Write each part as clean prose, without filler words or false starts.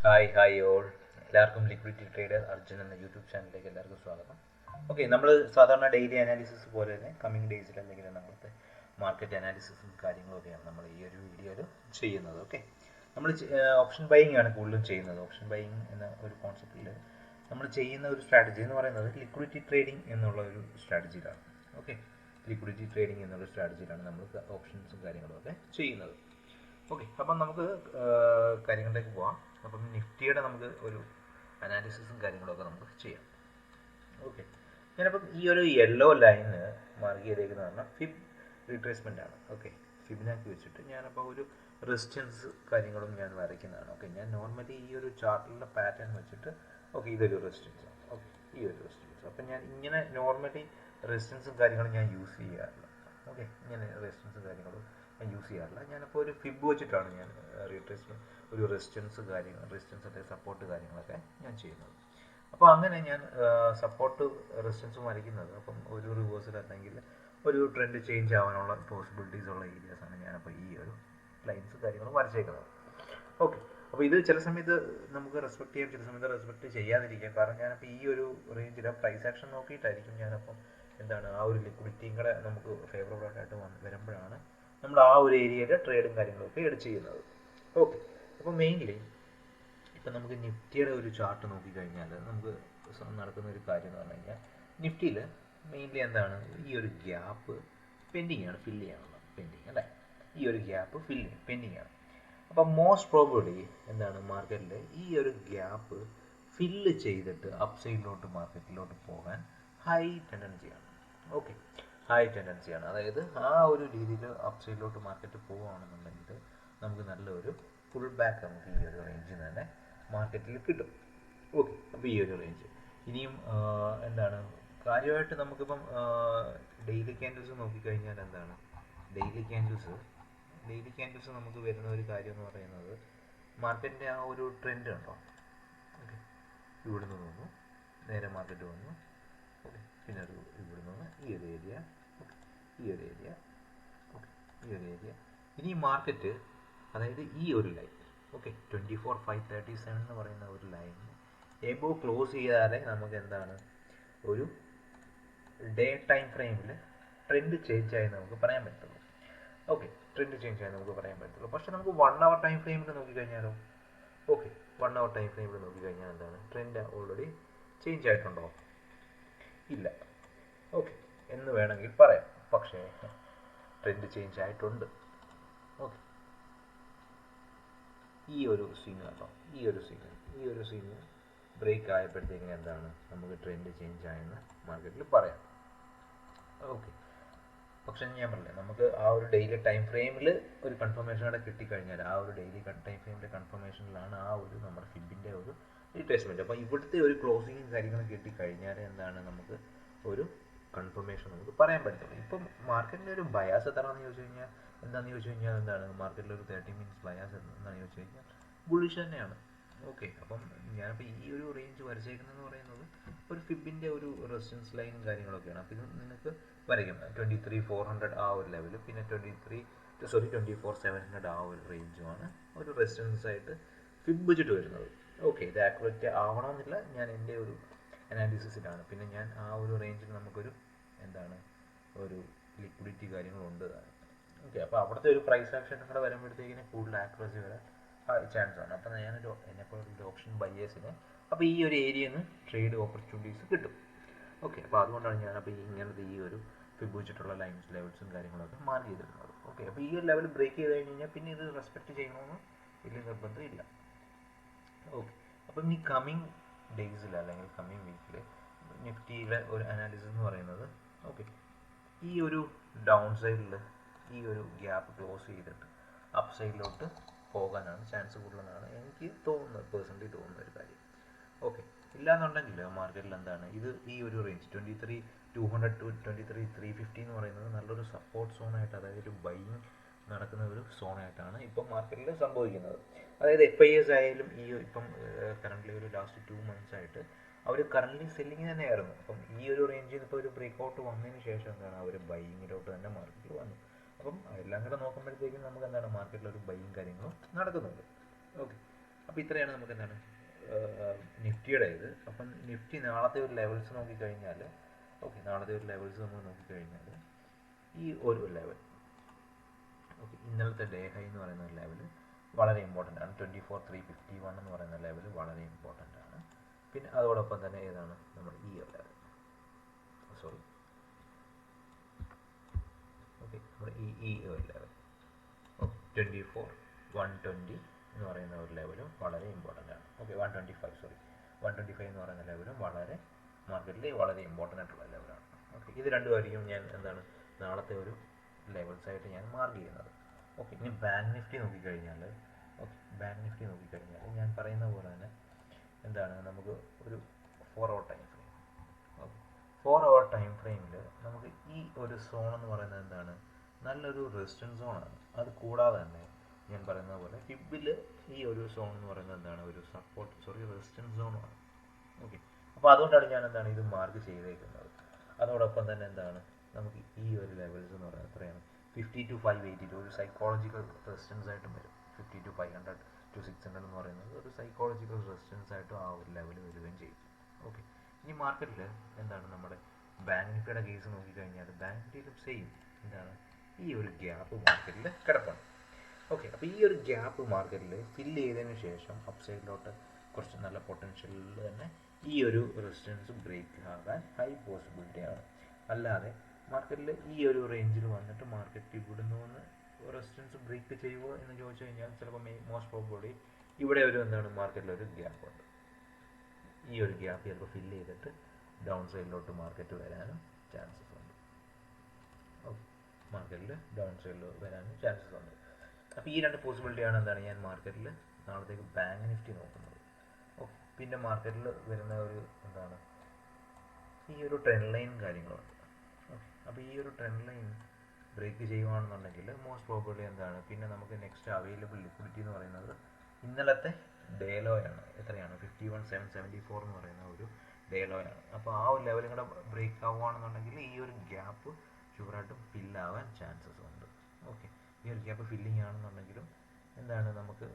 Hi all. എല്ലാവർക്കും liquidity trader Arjun എന്ന YouTube ചാനലിലേക്ക് എല്ലാവർക്കും സ്വാഗതം. ഓക്കെ, നമ്മൾ സാധാരണ ഡെയിലി അനാലിസിസ് പോലെ തന്നെ കമ്മിങ് ഡേയ്സിൽ എന്തെങ്കിലും നമ്മളത്തെ മാർക്കറ്റ് അനാലിസിസും കാര്യങ്ങളൊക്കെയാണ് നമ്മൾ ഈ ഒരു വീഡിയോയിൽ ചെയ്യുന്നത്. ഓക്കെ, നമ്മൾ ഓപ്ഷൻ ബൈയിങ് ആണ് കൂടുതലും ചെയ്യുന്നത്. ഓപ്ഷൻ ബൈയിങ് എന്ന ഒരു കോൺസെപ്റ്റിൽ നമ്മൾ ചെയ്യുന്ന ഒരു സ്ട്രാറ്റജി എന്ന് പറയുന്നത് ലിക്വിഡിറ്റി ട്രേഡിംഗ് എന്നുള്ള ഒരു സ്ട്രാറ്റജിയിലാണ്. ഓക്കെ, ലിക്വിഡിറ്റി ട്രേഡിംഗ് എന്നുള്ള സ്ട്രാറ്റജിയിലാണ് നമ്മൾ ഓപ്ഷൻസും കാര്യങ്ങളും ഒക്കെ ചെയ്യുന്നത്. ഓക്കെ, അപ്പം നമുക്ക് കാര്യങ്ങളിലേക്ക് പോവാം. അപ്പം നിഫ്റ്റിയുടെ നമുക്ക് ഒരു അനാലിസിസും കാര്യങ്ങളൊക്കെ നമുക്ക് ചെയ്യാം. ഓക്കെ, ഞാനപ്പം ഈ ഒരു യെല്ലോ ലൈന് മാർക്ക് ചെയ്തേക്കുന്ന പറഞ്ഞാൽ ഫിബ് റീട്രേസ്മെൻ്റ് ആണ്. ഓക്കെ, ഫിബിനാക്കി വെച്ചിട്ട് ഞാനപ്പോൾ ഒരു റെസിസ്റ്റൻസ് കാര്യങ്ങളും ഞാൻ വരയ്ക്കുന്നതാണ്. ഓക്കെ, ഞാൻ നോർമലി ഈ ഒരു ചാർട്ടിലുള്ള പാറ്റേൺ വെച്ചിട്ട് ഓക്കെ ഇതൊരു റെസിസ്റ്റൻസ് ആണ്. ഓക്കെ, ഈ ഒരു റെസിസ്റ്റൻസ്. അപ്പം ഞാൻ ഇങ്ങനെ നോർമലി റെസിസ്റ്റൻസും കാര്യങ്ങളും ഞാൻ യൂസ് ചെയ്യാറില്ല. ഓക്കെ, ഇങ്ങനെ റെസിസ്റ്റൻസും കാര്യങ്ങളും ഞാൻ യൂസ് ചെയ്യാറില്ല. ഞാനപ്പോൾ ഒരു ഫിബ് വെച്ചിട്ടാണ് ഞാൻ റീട്രേസ്മെൻറ്റ് ഒരു റെസിസ്റ്റൻസ് അല്ലെങ്കിൽ സപ്പോർട്ട് കാര്യങ്ങളൊക്കെ ഞാൻ ചെയ്യുന്നത്. അപ്പോൾ അങ്ങനെ ഞാൻ സപ്പോർട്ട് റെസിസ്റ്റൻസ് വരയ്ക്കുന്നത് അപ്പം ഒരു റിവേഴ്സൽ അല്ലെങ്കിൽ ഒരു ട്രെൻഡ് ചേഞ്ച് ആവാനുള്ള പോസിബിലിറ്റീസ് ഉള്ള ഏരിയാസാണ് ഞാനപ്പോൾ ഈ ഒരു ലൈൻസ് കാര്യങ്ങളും വരച്ചേക്കുന്നത്. ഓക്കെ, അപ്പോൾ ഇത് ചില സമയത്ത് നമുക്ക് റെസ്പെക്ട് ചെയ്യാം, ചില സമയത്ത് റെസ്പെക്ട് ചെയ്യാതിരിക്കാം. കാരണം ഞാനപ്പോൾ ഈ ഒരു റേഞ്ചിൽ പ്രൈസ് ആക്ഷൻ നോക്കിയിട്ടായിരിക്കും ഞാനപ്പം എന്താണ് ആ ഒരു ലിക്വിഡിറ്റിയും കൂടെ നമുക്ക് ഫേവറബിൾ ആയിട്ട് വരുമ്പോഴാണ് നമ്മൾ ആ ഒരു ഏരിയയിൽ ട്രേഡും കാര്യങ്ങളൊക്കെ എടുത്ത് ചെയ്യുന്നത്. ഓക്കെ, അപ്പോൾ മെയിൻലി ഇപ്പം നമുക്ക് നിഫ്റ്റിയുടെ ഒരു ചാർട്ട് നോക്കിക്കഴിഞ്ഞാൽ നമുക്ക് നടക്കുന്ന ഒരു കാര്യം എന്ന് പറഞ്ഞു കഴിഞ്ഞാൽ നിഫ്റ്റിയിൽ മെയിൻലി എന്താണ് ഈ ഒരു ഗ്യാപ്പ് പെൻഡിങ് ആണ്, ഫില്ല് ചെയ്യാനുള്ള പെൻഡിങ് അല്ലേ. ഈ ഒരു ഗ്യാപ്പ് പെൻഡിങ് ആണ്. അപ്പം മോസ്റ്റ് പ്രോബബ്ലി എന്താണ് മാർക്കറ്റിൽ ഈ ഒരു ഗ്യാപ്പ് ഫില്ല് ചെയ്തിട്ട് അപ്പ് സൈഡിലോട്ട് മാർക്കറ്റിലോട്ട് പോകാൻ ഹൈ ടെൻഡൻസിയാണ്. ഓക്കെ, ഹൈ ടെൻഡൻസിയാണ്. അതായത് ആ ഒരു രീതിയിൽ അപ്പ് സൈഡിലോട്ട് മാർക്കറ്റ് പോവുകയാണെന്നുണ്ടെങ്കിൽ നമുക്ക് നല്ലൊരു ഫുൾ ബാക്ക് നമുക്ക് ഈ ഒരു റേഞ്ചിൽ തന്നെ മാർക്കറ്റിൽ കിട്ടും. ഓക്കെ, അപ്പോൾ ഈ ഒരു റേഞ്ച് ഇനിയും എന്താണ് കാര്യമായിട്ട് നമുക്കിപ്പം ഡെയിലി ക്യാൻഡിൽസ് നോക്കിക്കഴിഞ്ഞാൽ എന്താണ് ഡെയിലി ക്യാൻഡിൽസ് നമുക്ക് വരുന്ന ഒരു കാര്യം എന്ന് പറയുന്നത് മാർക്കറ്റിൻ്റെ ആ ഒരു ട്രെൻഡ് ഉണ്ടോ. ഓക്കെ, ഇവിടുന്ന് വന്നു നേരെ മാർക്കറ്റ് വന്നു. ഓക്കെ, പിന്നെ ഒരു ഇവിടുന്ന് വന്ന് ഈ ഒരു ഏരിയ, ഈ ഒരു ഏരിയ, ഓക്കെ ഈ ഒരു ഏരിയ. ഇനി മാർക്കറ്റ് അതായത് ഈ ഒരു ലൈൻ ഓക്കെ 24,537 എന്ന് പറയുന്ന ഒരു ലൈൻ എബോ ക്ലോസ് ചെയ്യാതെ നമുക്ക് എന്താണ് ഒരു ഡേ ടൈം ഫ്രെയിമിൽ ട്രെൻഡ് ചേഞ്ച് ആയി നമുക്ക് പറയാൻ പറ്റുള്ളൂ. ഓക്കെ, ട്രെൻഡ് ചേഞ്ച് ആയി നമുക്ക് പറയാൻ പറ്റുള്ളൂ. പക്ഷെ നമുക്ക് 1 അവർ ടൈം ഫ്രെയിമിൽ നോക്കിക്കഴിഞ്ഞാലോ. ഓക്കെ, 1 അവർ ടൈം ഫ്രെയിമിൽ നോക്കിക്കഴിഞ്ഞാൽ എന്താണ് ട്രെൻഡ് ഓൾറെഡി ചേഞ്ച് ആയിട്ടുണ്ടോ? ഇല്ല. ഓക്കെ എന്ന് വേണമെങ്കിൽ പറയാം, പക്ഷേ ട്രെൻഡ് ചേഞ്ച് ആയിട്ടുണ്ട്. ഓക്കെ, ഈ ഒരു സ്വിങ് കേട്ടോ, ഈ ഒരു സ്വിങ് ബ്രേക്ക് ആയപ്പോഴത്തേക്കിന് എന്താണ് നമുക്ക് ട്രെൻഡ് ചേഞ്ച് ആയെന്ന് മാർക്കറ്റിൽ പറയാം. ഓക്കെ, പക്ഷെ ഞാൻ പറഞ്ഞില്ലേ നമുക്ക് ആ ഒരു ഡെയിലി ടൈം ഫ്രെയിമിൽ ഒരു കൺഫർമേഷൻ കൂടെ കിട്ടിക്കഴിഞ്ഞാൽ ആ ഒരു ഡെയിലി ടൈം ഫ്രെയിമിലെ കൺഫർമേഷനിലാണ് ആ ഒരു നമ്മുടെ ഫിബിൻ്റെ ഒരു റീട്രേസ്മെൻറ്റ്. അപ്പോൾ ഇവിടുത്തെ ഒരു ക്ലോസിങ്ങും കാര്യങ്ങളും കിട്ടിക്കഴിഞ്ഞാൽ എന്താണ് നമുക്ക് ഒരു കൺഫർമേഷൻ നമുക്ക് പറയാൻ പറ്റുള്ളൂ. ഇപ്പം മാർക്കറ്റിൻ്റെ ഒരു ബയാസ് എന്താണെന്ന് ചോദിച്ചു കഴിഞ്ഞാൽ എന്താണ് മാർക്കറ്റിൽ ഒരു 30 മിനിറ്റ്സ് ബയാസ് എന്താണെന്ന് ചോദിച്ചു കഴിഞ്ഞാൽ ബുള്ളിഷ് തന്നെയാണ്. ഓക്കെ, അപ്പം ഞാനിപ്പോൾ ഈ ഒരു റേഞ്ച് വരച്ചേക്കുന്നതെന്ന് പറയുന്നത് ഒരു ഫിബിൻ്റെ ഒരു റെസിസ്റ്റൻസ് ലൈനും കാര്യങ്ങളൊക്കെയാണ്. അപ്പോൾ ഇത് നിങ്ങൾക്ക് വരയ്ക്കാം 23,400 ആ ഒരു ലെവൽ, പിന്നെ 24,700 ആ ഒരു റേഞ്ചുമാണ് ഒരു റെസിസ്റ്റൻസ് ആയിട്ട് ഫിബ് വെച്ചിട്ട് വരുന്നത്. ഓക്കെ, ഇത് ആക്യുറേറ്റ് ആവണമെന്നില്ല, ഞാൻ എൻ്റെ ഒരു അനാലിസിസിലാണ്. പിന്നെ ഞാൻ ആ ഒരു റേഞ്ചിൽ നമുക്കൊരു എന്താണ് ഒരു ലിക്വിഡിറ്റി കാര്യങ്ങളുണ്ട്. ഓക്കെ, അപ്പോൾ അവിടുത്തെ ഒരു പ്രൈസ് ആക്ഷൻ കൂടെ വരുമ്പോഴത്തേക്കിന് കൂടുതൽ ആക്യുറസി വരാൻ ചാൻസ് ആണ്. അപ്പോൾ ഞാനൊരു എന്നെപ്പോൾ ഒരു ഓപ്ഷൻ ബയേഴ്സിന് അപ്പോൾ ഈ ഒരു ഏരിയയിൽ നിന്ന് ട്രേഡ് ഓപ്പർച്യൂണിറ്റീസ് കിട്ടും. ഓക്കെ, അപ്പോൾ അതുകൊണ്ടാണ് ഞാനപ്പോൾ ഇങ്ങനത്തെ ഈ ഒരു ഫിബ് വെച്ചിട്ടുള്ള ലെവൽസും കാര്യങ്ങളൊക്കെ മാർക്ക് ചെയ്തിരുന്നത്. ഓക്കെ, അപ്പോൾ ഈ ഒരു ലെവൽ ബ്രേക്ക് ചെയ്ത് കഴിഞ്ഞാൽ പിന്നെ ഇത് റെസ്പെക്ട് ചെയ്യണമെന്ന് വലിയ നിർബന്ധമില്ല. ഓക്കെ, അപ്പം ഈ കമ്മിങ് ഡേയ്സിൽ അല്ലെങ്കിൽ കമ്മിങ് വീക്കിൽ നിഫ്റ്റിയിലെ ഒരു അനാലിസിസ് എന്ന് പറയുന്നത് ഓക്കെ ഈ ഒരു ഡൗൺ സൈഡിൽ ഈ ഒരു ഗ്യാപ്പ് ക്ലോസ് ചെയ്തിട്ട് അപ്പ് സൈഡിലോട്ട് പോകാനാണ് ചാൻസ് കൂടുതലെന്നാണ് എനിക്ക് തോന്നുന്നത്, പേഴ്സണലി തോന്നുന്ന ഒരു കാര്യം. ഓക്കെ, ഇല്ലാന്നുണ്ടെങ്കിൽ മാർക്കറ്റിൽ എന്താണ് ഇത് ഈ ഒരു റേഞ്ച് 23,200 to 23,350 എന്ന് പറയുന്നത് നല്ലൊരു സപ്പോർട്ട് സോണായിട്ട്, അതായത് ഒരു ബൈയിങ് നടക്കുന്ന ഒരു സോണായിട്ടാണ് ഇപ്പം മാർക്കറ്റിൽ സംഭവിക്കുന്നത്. അതായത് FIS ആയാലും ഈ ഇപ്പം കറൻ്റ്ലി ഒരു ലാസ്റ്റ് 2 months ആയിട്ട് അവർ കറൻ്റ്ലി സെല്ലിങ് തന്നെയായിരുന്നു. അപ്പം ഈ ഒരു റേഞ്ചിൽ നിന്ന് ഇപ്പോൾ ഒരു ബ്രേക്ക് ഔട്ട് വന്നതിന് ശേഷം എന്താണ് അവർ ബൈയിങ്ങിലോട്ട് തന്നെ മാർക്കറ്റിൽ വന്നു. അപ്പം എല്ലാം കൂടെ നോക്കുമ്പോഴത്തേക്കും നമുക്ക് എന്താണ് മാർക്കറ്റിൽ ഒരു ബൈയിങ് കാര്യങ്ങളും നടക്കുന്നുണ്ട്. ഓക്കെ, അപ്പോൾ ഇത്രയാണ് നമുക്ക് എന്താണ് നിഫ്റ്റിയുടെ ഇത്. അപ്പം നിഫ്റ്റി നാളത്തെ ഒരു ലെവൽസ് നോക്കിക്കഴിഞ്ഞാൽ, ഓക്കെ, നാളത്തെ ഒരു ലെവൽസ് നമ്മൾ നോക്കിക്കഴിഞ്ഞാൽ ഈ ഒരു ലെവൽ, ഓക്കെ, ഇന്നലത്തെ ഡേ ഹൈ എന്ന് പറയുന്ന ഒരു ലെവൽ വളരെ ഇമ്പോർട്ടൻ്റ് ആണ്. 24,351 എന്ന് പറയുന്ന ലെവൽ വളരെ ഇമ്പോർട്ടൻ്റ് ആണ്. പിന്നെ അതോടൊപ്പം തന്നെ ഏതാണ് നമ്മൾ ഈ ലെവൽ, സോറി, ഓക്കെ, നമ്മുടെ ഈ ഒരു ലെവൽ, ഓക്കെ, 24,120 എന്ന് പറയുന്ന ഒരു ലെവലും വളരെ ഇമ്പോർട്ടൻ്റ് ആണ്. ഓക്കെ, 125 എന്ന് പറയുന്ന ലെവലും വളരെ മാർക്കറ്റിൽ വളരെ ഇമ്പോർട്ടൻ്റ് ആയിട്ടുള്ള ലെവലാണ്. ഓക്കെ, ഇത് രണ്ടുമായിരിക്കും ഞാൻ എന്താണ് നാളത്തെ ഒരു ലെവൽസായിട്ട് ഞാൻ മാർക്ക് ചെയ്യുന്നത്. ഓക്കെ, ഇനി ബാങ്ക് നിഫ്റ്റി നോക്കിക്കഴിഞ്ഞാൽ, ഓക്കെ, ബാങ്ക് നിഫ്റ്റി നോക്കിക്കഴിഞ്ഞാൽ ഞാൻ പറയുന്ന പോലെ തന്നെ എന്താണ് നമുക്ക് ഒരു 4 hour time frame, okay, 4 hour time ഫ്രെയിമിൽ നമുക്ക് ഈ ഒരു സോൺ എന്ന് പറയുന്നത് എന്താണ് നല്ലൊരു റെസിസ്റ്റൻസ് സോണാണ്. അത് കൂടാതെ തന്നെ ഞാൻ പറയുന്ന പോലെ ഫിബിൽ ഈ ഒരു സോൺ എന്ന് പറയുന്നത് എന്താണ് ഒരു റെസിസ്റ്റൻസ് സോണാണ്. ഓക്കെ, അപ്പോൾ അതുകൊണ്ടാണ് ഞാൻ എന്താണ് ഇത് മാർക്ക് ചെയ്തേക്കുന്നത്. അതോടൊപ്പം തന്നെ എന്താണ് നമുക്ക് ഈ ഒരു ലെവൽസ് എന്ന് പറയുന്നത് എത്രയാണ് 50 to 582 ഒരു സൈക്കോളജിക്കൽ റെസിസ്റ്റൻസ് ആയിട്ടും വരും. 50 to 500 to 600 എന്ന് പറയുന്നത് ഒരു സൈക്കോളജിക്കൽ റെസിസ്റ്റൻസ് ആയിട്ടും ആ ഒരു ലെവൽ വരികയും ചെയ്യും. ഓക്കെ, ഇനി മാർക്കറ്റിൽ എന്താണ് നമ്മുടെ ബാങ്ക് നിഫ്റ്റിയുടെ കേസ് നോക്കിക്കഴിഞ്ഞാൽ ബാങ്ക് നിഫ്റ്റിയിലും സെയിം എന്താണ് ഈ ഒരു ഗ്യാപ്പ് മാർക്കറ്റിൽ കിടപ്പാണ്. ഓക്കെ, അപ്പോൾ ഈ ഒരു ഗ്യാപ്പ് മാർക്കറ്റിൽ ഫില്ല് ചെയ്തതിന് ശേഷം അപ്സൈഡിലോട്ട് കുറച്ച് നല്ല പൊട്ടൻഷ്യലിൽ തന്നെ ഈ ഒരു റെസിസ്റ്റൻസ് ബ്രേക്ക് ആകാൻ ഹൈ പോസിബിലിറ്റി ആണ്. അല്ലാതെ മാർക്കറ്റിൽ ഈ ഒരു റേഞ്ചിൽ വന്നിട്ട് മാർക്കറ്റ് ഇവിടുന്ന് വന്ന് റെസിസ്റ്റൻസ് ബ്രേക്ക് ചെയ്യുമോ എന്ന് ചോദിച്ചു കഴിഞ്ഞാൽ ചിലപ്പോൾ മോസ്റ്റ് പ്രോബബ്ലി ഇവിടെ ഒരു എന്താണ് മാർക്കറ്റിൽ ഒരു ഗ്യാപ്പ് ഉണ്ട്. ഈ ഒരു ഗ്യാപ്പ് ചിലപ്പോൾ ഫില്ല് ചെയ്തിട്ട് ഡൗൺ സൈഡിലോട്ട് മാർക്കറ്റ് വരാനും ചാൻസസ് ഉണ്ട്. ഓക്കെ, മാർക്കറ്റിൽ ഡൗൺ സൈഡിൽ വരാനും ചാൻസസ് ഉണ്ട്. അപ്പോൾ ഈ രണ്ട് പോസിബിലിറ്റിയാണ് എന്താണ് ഞാൻ മാർക്കറ്റിൽ നാളത്തേക്ക് ബാങ്ക് നിഫ്റ്റി നോക്കുന്നത്. ഓക്കെ, പിന്നെ മാർക്കറ്റിൽ വരുന്ന ഒരു എന്താണ് ഈ ഒരു ട്രെൻഡ് ലൈൻ കാര്യങ്ങളുണ്ട്. ഓക്കെ, അപ്പോൾ ഈ ഒരു ട്രെൻഡ് ലൈൻ ബ്രേക്ക് ചെയ്യുകയാണെന്നുണ്ടെങ്കിൽ മോസ്റ്റ് പ്രോബബ്ലി എന്താണ് പിന്നെ നമുക്ക് നെക്സ്റ്റ് അവൈലബിൾ ലിക്വിഡിറ്റി എന്ന് പറയുന്നത് ഇന്നലത്തെ ഡേ ലോ ആണ്. എത്രയാണ് 51,774 എന്ന് പറയുന്ന ഒരു ഡേ ലോ ആണ്. അപ്പോൾ ആ ഒരു ലെവലും കൂടെ ബ്രേക്ക് ആവുകയാണെന്നുണ്ടെങ്കിൽ ഈ ഒരു ഗ്യാപ്പ് ഷുവറായിട്ടും ഫില്ലാവാൻ ചാൻസസ് ഉണ്ട്. ഓക്കെ, ഈ ഒരു ഗ്യാപ്പ് ഫില്ലിങ് ആണെന്നുണ്ടെങ്കിലും എന്താണ് നമുക്ക്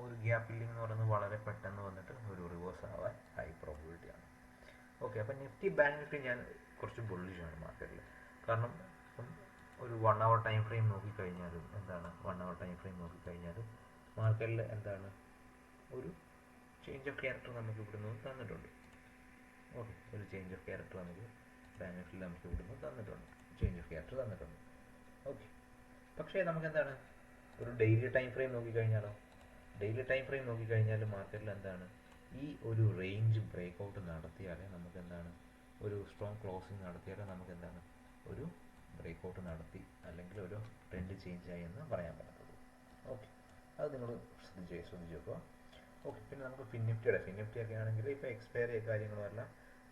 ഒരു ഗ്യാപ്പ് ഫില്ലിംഗ് എന്ന് പറയുന്നത് വളരെ പെട്ടെന്ന് വന്നിട്ട് ഒരു റിവേഴ്സ് ആവാൻ ഹൈ പ്രോബബിലിറ്റി ആണ്. ഓക്കെ, അപ്പം നിഫ്റ്റി ബാങ്ക് നിഫ്റ്റി ഞാൻ കുറച്ച് ബുള്ളിഷാണ് മാർക്കറ്റിൽ. കാരണം ഇപ്പം ഒരു 1 hour ടൈം ഫ്രെയിം നോക്കിക്കഴിഞ്ഞാലും എന്താണ് 1 hour ടൈം ഫ്രെയിം നോക്കിക്കഴിഞ്ഞാലും മാർക്കറ്റിൽ എന്താണ് ഒരു ചേഞ്ച് ഓഫ് ക്യാരക്ടർ നമുക്ക് ഇവിടുന്ന് തന്നിട്ടുണ്ട്. ഓക്കെ, ഒരു ചേഞ്ച് ഓഫ് ക്യാരക്ടർ നമുക്ക് ബാങ്ക് നിഫ്റ്റിയിൽ നമുക്ക് ഇവിടുന്ന് തന്നിട്ടുണ്ട്, ചേഞ്ച് ഓഫ് ക്യാരക്ടർ തന്നിട്ടുണ്ട്. ഓക്കെ, പക്ഷേ നമുക്ക് എന്താണ് ഒരു ഡെയിലി ടൈം ഫ്രെയിം നോക്കിക്കഴിഞ്ഞാലോ, ഡെയിലി ടൈം ഫ്രെയിം നോക്കിക്കഴിഞ്ഞാൽ മാർക്കറ്റിൽ എന്താണ് ഈ ഒരു റേഞ്ച് ബ്രേക്ക് ഔട്ട് നടത്തിയാലേ നമുക്ക് എന്താണ് ഒരു സ്ട്രോങ് ക്ലോസിങ് നടത്തിയാലേ നമുക്ക് എന്താണ് ഒരു ബ്രേക്ക് ഔട്ട് നടത്തി അല്ലെങ്കിൽ ഒരു ട്രെൻഡ് ചേഞ്ച് ആയി എന്ന് പറയാൻ പറ്റത്തുള്ളൂ. ഓക്കെ, അത് നിങ്ങൾ ശ്രദ്ധിച്ച് നോക്കുക. ഓക്കെ, പിന്നെ നമുക്ക് ഫിൻനിഫ്റ്റി ഒക്കെ ആണെങ്കിൽ ഇപ്പോൾ എക്സ്പയറി കാര്യങ്ങളും എല്ലാം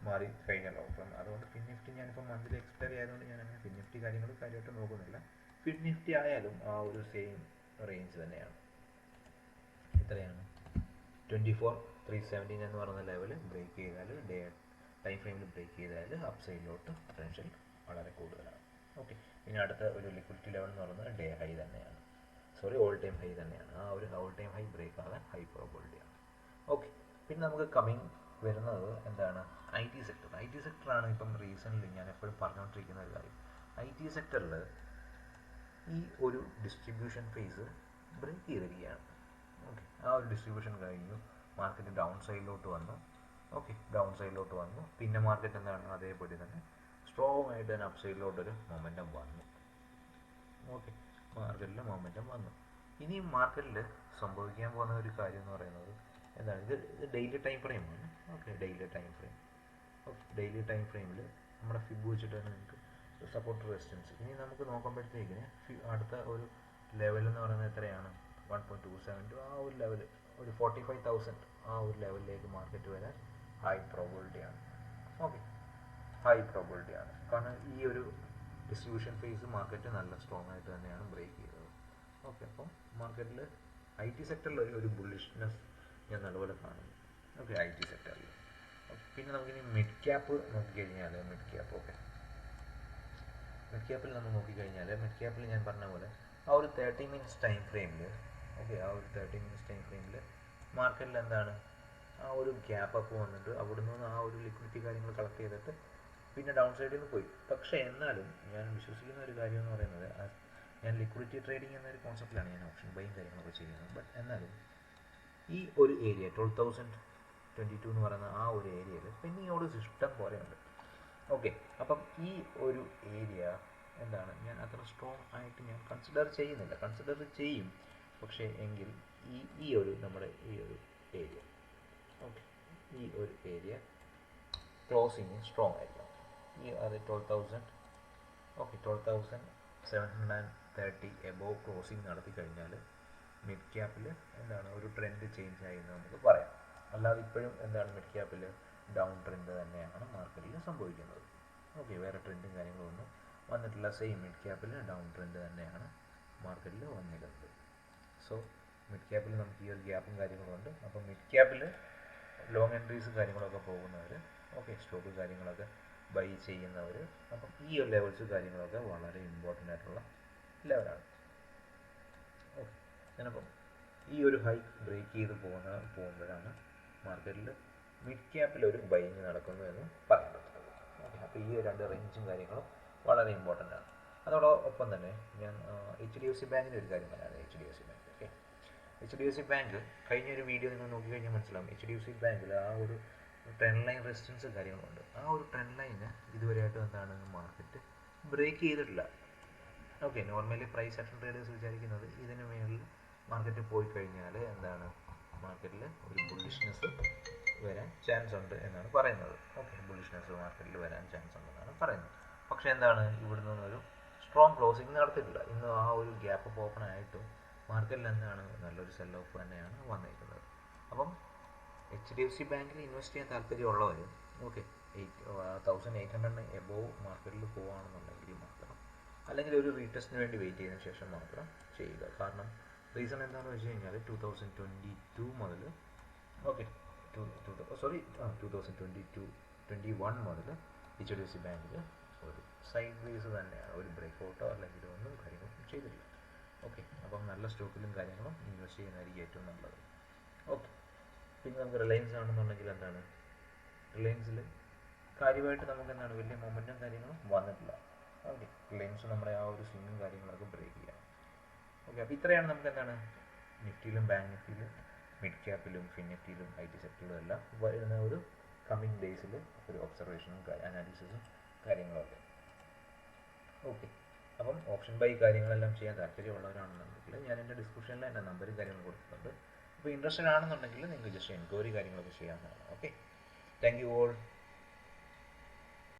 മാറി കഴിഞ്ഞല്ലോ. അപ്പം അതുകൊണ്ട് ഫിൻനിഫ്റ്റി ഞാനിപ്പോൾ മന്ത്ലി എക്സ്പയറി ആയതുകൊണ്ട് ഞാൻ അങ്ങനെ ഫിൻനിഫ്റ്റി കാര്യങ്ങൾ കാര്യമായിട്ട് നോക്കുന്നില്ല. ഫിൻനിഫ്റ്റി ആയാലും ആ ഒരു സെയിം റേഞ്ച് തന്നെയാണ്. എത്രയാണ് 24,317 എന്ന് പറയുന്ന ലെവൽ ബ്രേക്ക് ചെയ്താൽ ഡേ ടൈം ഫ്രെയിമിൽ ബ്രേക്ക് ചെയ്താൽ അപ്പ് സൈഡിലോട്ട് പൊട്ടൻഷ്യൽ വളരെ കൂടുതലാണ്. ഓക്കെ, ഇനി അടുത്ത ഒരു ലിക്വിഡിറ്റി ലെവൽ എന്ന് പറയുന്നത് ഡേ ഹൈ തന്നെയാണ്, ഓൾ ടൈം ഹൈ തന്നെയാണ്. ആ ഒരു ഓൾ ടൈം ഹൈ ബ്രേക്ക് ആകാൻ ഹൈ പ്രോബബിലിറ്റിയാണ്. ഓക്കെ, പിന്നെ നമുക്ക് കമ്മിങ് വരുന്നത് എന്താണ് ഐ ടി സെക്ടറാണ്. ഇപ്പം റീസെൻ്റ്ലി ഞാൻ എപ്പോഴും പറഞ്ഞുകൊണ്ടിരിക്കുന്ന ഒരു കാര്യം, ഐ ടി സെക്ടറിൽ ഈ ഒരു ഡിസ്ട്രിബ്യൂഷൻ ഫേസ് ബ്രേക്ക് ചെയ്തിരിക്കുകയാണ്. ഓക്കെ, ആ ഒരു ഡിസ്ട്രിബ്യൂഷൻ കഴിഞ്ഞു, മാർക്കറ്റ് ഡൗൺ സൈഡിലോട്ട് വന്നു. ഓക്കെ, ഡൗൺ സൈഡിലോട്ട് വന്നു, പിന്നെ മാർക്കറ്റ് എന്താണ് അതേപടി തന്നെ സ്ട്രോങ് ആയിട്ട് തന്നെ അപ്പ് സൈഡിലോട്ടൊരു മൊമെൻറ്റം വന്നു. ഓക്കെ, മാർക്കറ്റിൽ മൊമെൻറ്റം വന്നു. ഇനി മാർക്കറ്റിൽ സംഭവിക്കാൻ പോകുന്ന ഒരു കാര്യം എന്ന് പറയുന്നത് എന്താണ് ഇത് ഡെയിലി ടൈം ഫ്രെയിമാണ്. ഓക്കെ, ഡെയിലി ടൈം ഫ്രെയിമിൽ നമ്മുടെ ഫിബ് വെച്ചിട്ട് തന്നെ നിങ്ങൾക്ക് സപ്പോർട്ട് റെസിസ്റ്റൻസ് ഇനി നമുക്ക് നോക്കുമ്പോഴത്തേക്കിന് അടുത്ത ഒരു ലെവൽ എന്ന് പറയുന്നത് എത്രയാണ് 1.272 ആ ഒരു ലെവൽ ഒരു 45,000 ആ ഒരു ലെവലിലേക്ക് മാർക്കറ്റ് വരാൻ ഹൈ പ്രോബബിലിറ്റി ആണ്. ഓക്കെ, ഹൈ പ്രോബബിലിറ്റി ആണ്. കാരണം ഈ ഒരു ഡിസ്ട്രിബ്യൂഷൻ ഫേസ് മാർക്കറ്റ് നല്ല സ്ട്രോങ് ആയിട്ട് തന്നെയാണ് ബ്രേക്ക് ചെയ്തത്. ഓക്കെ, അപ്പം മാർക്കറ്റിൽ ഐ ടി സെക്ടറിൽ ഒരു ബുള്ളിഷ്നെസ് ഞാൻ നല്ലപോലെ കാണുന്നു. ഓക്കെ, ഐ ടി സെക്ടറിൽ. പിന്നെ നമുക്കിനി മിഡ് ക്യാപ്പ് നോക്കിക്കഴിഞ്ഞാൽ മിഡ് ക്യാപ്പിൽ നമ്മൾ നോക്കിക്കഴിഞ്ഞാൽ മിഡ് ക്യാപ്പിൽ ഞാൻ പറഞ്ഞ പോലെ ആ ഒരു 30 minutes ടൈം ഫ്രെയിമിൽ ഓക്കെ ആ ഒരു 30 minutes ടൈം ഫ്രെയിമിൽ മാർക്കറ്റിൽ എന്താണ് ആ ഒരു ഗ്യാപ്പ് അപ്പ് വന്നിട്ട് അവിടെ നിന്ന് ആ ഒരു ലിക്വിഡിറ്റി കാര്യങ്ങൾ കളക്ട് ചെയ്തിട്ട് പിന്നെ ഡൗൺ സൈഡിൽ നിന്ന് പോയി. പക്ഷേ എന്നാലും ഞാൻ വിശ്വസിക്കുന്ന ഒരു കാര്യം എന്ന് പറയുന്നത് ഞാൻ ലിക്വിഡിറ്റി ട്രേഡിംഗ് എന്നൊരു കോൺസെപ്റ്റിലാണ് ഞാൻ ഓപ്ഷൻ ബൈയും കാര്യങ്ങളൊക്കെ ചെയ്യുന്നത്. ബട്ട് എന്നാലും ഈ ഒരു ഏരിയ 12,022 എന്ന് പറയുന്ന ആ ഒരു ഏരിയയിൽ പെൻഡിങ് ഓർഡേഴ്സ് ഇഷ്ടം പോലെയുണ്ട്. ഓക്കെ, അപ്പം ഈ ഒരു ഏരിയ എന്താണ് ഞാൻ അത്ര സ്ട്രോങ് ആയിട്ട് ഞാൻ കൺസിഡർ ചെയ്യുന്നില്ല. കൺസിഡർ ചെയ്യും, പക്ഷേ എങ്കിൽ ഈ ഒരു നമ്മുടെ ഈ ഒരു ഏരിയ, ഓക്കെ, ഈ ഒരു ഏരിയ ക്ലോസിങ് സ്ട്രോങ് ആയിരിക്കണം. ഈ അത് 12,000, ഓക്കെ, 12,730 എബോവ് ക്ലോസിങ് നടത്തി കഴിഞ്ഞാൽ മിഡ് ക്യാപ്പിൽ എന്താണ് ഒരു ട്രെൻഡ് ചേഞ്ച് ആയി എന്ന് നമുക്ക് പറയാം. അല്ലാതെ ഇപ്പോഴും എന്താണ് മിഡ് ക്യാപ്പിൽ ഡൗൺ ട്രെൻഡ് തന്നെയാണ് മാർക്കറ്റിൽ സംഭവിക്കുന്നത്. ഓക്കെ, വേറെ ട്രെൻഡും കാര്യങ്ങളൊന്നും വന്നിട്ടില്ല. സെയിം മിഡ് ക്യാപ്പിൽ ഡൗൺ ട്രെൻഡ് തന്നെയാണ് മാർക്കറ്റിൽ വന്നിരുന്നത്. സോ മിഡ് ക്യാപ്പിൽ നമുക്ക് ഈ ഒരു ഗ്യാപ്പും കാര്യങ്ങളും ഉണ്ട്. അപ്പോൾ മിഡ് ക്യാപ്പിൽ ലോങ് എൻട്രീസ് കാര്യങ്ങളൊക്കെ പോകുന്നവർ, ഓക്കെ, സ്റ്റോക്ക് കാര്യങ്ങളൊക്കെ ബൈ ചെയ്യുന്നവർ, അപ്പം ഈ ഒരു ലെവൽസ് കാര്യങ്ങളൊക്കെ വളരെ ഇമ്പോർട്ടൻ്റ് ആയിട്ടുള്ള ലെവലാണ്. ഓക്കെ, ഞാനപ്പം ഈ ഒരു ഹൈക്ക് ബ്രേക്ക് ചെയ്ത് പോകുമ്പോഴാണ് മാർക്കറ്റിൽ മിഡ് ക്യാപ്പിൽ ഒരു ബൈങ് നടക്കുന്നു എന്ന് പറയാൻ പറ്റുന്നത്. ഓക്കെ, അപ്പോൾ ഈ രണ്ട് റേഞ്ചും കാര്യങ്ങളും വളരെ ഇമ്പോർട്ടൻ്റ് ആണ്. അതോടൊപ്പം തന്നെ ഞാൻ HDFC ബാങ്കിൻ്റെ ഒരു കാര്യം പറയാം. HDFC bank, okay, HDFC bank കഴിഞ്ഞൊരു വീഡിയോ നിങ്ങൾ നോക്കിക്കഴിഞ്ഞാൽ മനസ്സിലാവും. HDFC ബാങ്കിൽ ആ ഒരു ട്രെൻഡ് ലൈൻ റെസിസ്റ്റൻസ് കാര്യങ്ങളുണ്ട്. ആ ഒരു ട്രെൻഡ് ലൈന് ഇതുവരെയായിട്ടും എന്താണ് മാർക്കറ്റ് ബ്രേക്ക് ചെയ്തിട്ടില്ല. Okay, normally price action traders വിചാരിക്കുന്നത് ഇതിന് മേളിൽ മാർക്കറ്റ് പോയി കഴിഞ്ഞാൽ എന്താണ് മാർക്കറ്റിൽ ഒരു ബുള്ളിഷ്നെസ് വരാൻ ചാൻസ് ഉണ്ട് എന്നാണ് പറയുന്നത്. ഓക്കെ, ബുള്ളിഷ്നെസ് മാർക്കറ്റിൽ വരാൻ ചാൻസ് ഉണ്ടെന്നാണ് പറയുന്നത്. പക്ഷേ എന്താണ് ഇവിടെ നിന്നൊരു സ്ട്രോങ് ക്ലോസിങ് നടത്തിയിട്ടില്ല. ഇന്ന് ആ ഒരു ഗ്യാപ്പ് ഓപ്പൺ ആയിട്ടും മാർക്കറ്റിൽ എന്താണ് നല്ലൊരു സെൽ ഓഫ് തന്നെയാണ് വന്നിരിക്കുന്നത്. അപ്പം HDFC ബാങ്കിൽ ഇൻവെസ്റ്റ് ചെയ്യാൻ താല്പര്യമുള്ളവർ, ഓക്കെ, 1,800 എബോവ് മാർക്കറ്റിൽ പോവുകയാണെന്നുണ്ടെങ്കിൽ മാത്രം, അല്ലെങ്കിൽ ഒരു റീടെസ്റ്റിന് വേണ്ടി വെയിറ്റ് ചെയ്തതിന് ശേഷം മാത്രം ചെയ്യുക. കാരണം റീസൺ എന്താണെന്ന് വെച്ച് കഴിഞ്ഞാൽ 2022 മുതൽ, ഓക്കെ, 2021 മുതൽ HDFC ബാങ്കിൽ ഒരു സൈഡ് വേസ് തന്നെയാണ്. ഒരു ബ്രേക്ക് ഔട്ടോ അല്ലെങ്കിൽ ഒന്നും കാര്യങ്ങളും ചെയ്തിട്ടില്ല. ഓക്കെ, അപ്പം നല്ല സ്റ്റോക്കിലും കാര്യങ്ങളും ഇൻവെസ്റ്റ് ചെയ്യുന്നതായിരിക്കും ഏറ്റവും നല്ലത്. ഓക്കെ, പിന്നെ നമുക്ക് റിലയൻസ് ആണെന്നുണ്ടെങ്കിൽ എന്താണ് റിലയൻസിൽ കാര്യമായിട്ട് നമുക്ക് എന്താണ് വലിയ മൊമെൻറ്റും കാര്യങ്ങളും വന്നിട്ടില്ല. ഓക്കെ, റിലയൻസ് നമ്മുടെ ആ ഒരു സ്വിങ്ങും കാര്യങ്ങളൊക്കെ ബ്രേക്ക് ചെയ്യാം. ഓക്കെ, അപ്പോൾ ഇത്രയാണ് നമുക്ക് എന്താണ് നിഫ്റ്റിയിലും ബാങ്ക് നിഫ്റ്റിയിലും മിഡ് ക്യാപ്പിലും ഫിൻനിഫ്റ്റിയിലും IT സെക്ടറിലും എല്ലാം വരുന്ന ഒരു കമ്മിങ് ഡേയ്സിൽ ഒരു ഒബ്സർവേഷനും അനാലിസിസും കാര്യങ്ങളൊക്കെ. ഓക്കെ, അപ്പം ഓപ്ഷൻ ബൈ കാര്യങ്ങളെല്ലാം ചെയ്യാൻ താല്പര്യമുള്ളവരാണെന്നുണ്ടെങ്കിൽ ഞാൻ എൻ്റെ ഡിസ്ക്രിപ്ഷനിൽ എൻ്റെ നമ്പറും കാര്യങ്ങളും കൊടുത്തിട്ടുണ്ട്. അപ്പോൾ ഇൻട്രസ്റ്റഡ് ആണെന്നുണ്ടെങ്കിൽ നിങ്ങൾക്ക് ജസ്റ്റ് എൻക്വയറി കാര്യങ്ങളൊക്കെ ചെയ്യാവുന്നതാണ്. Okay, thank you all.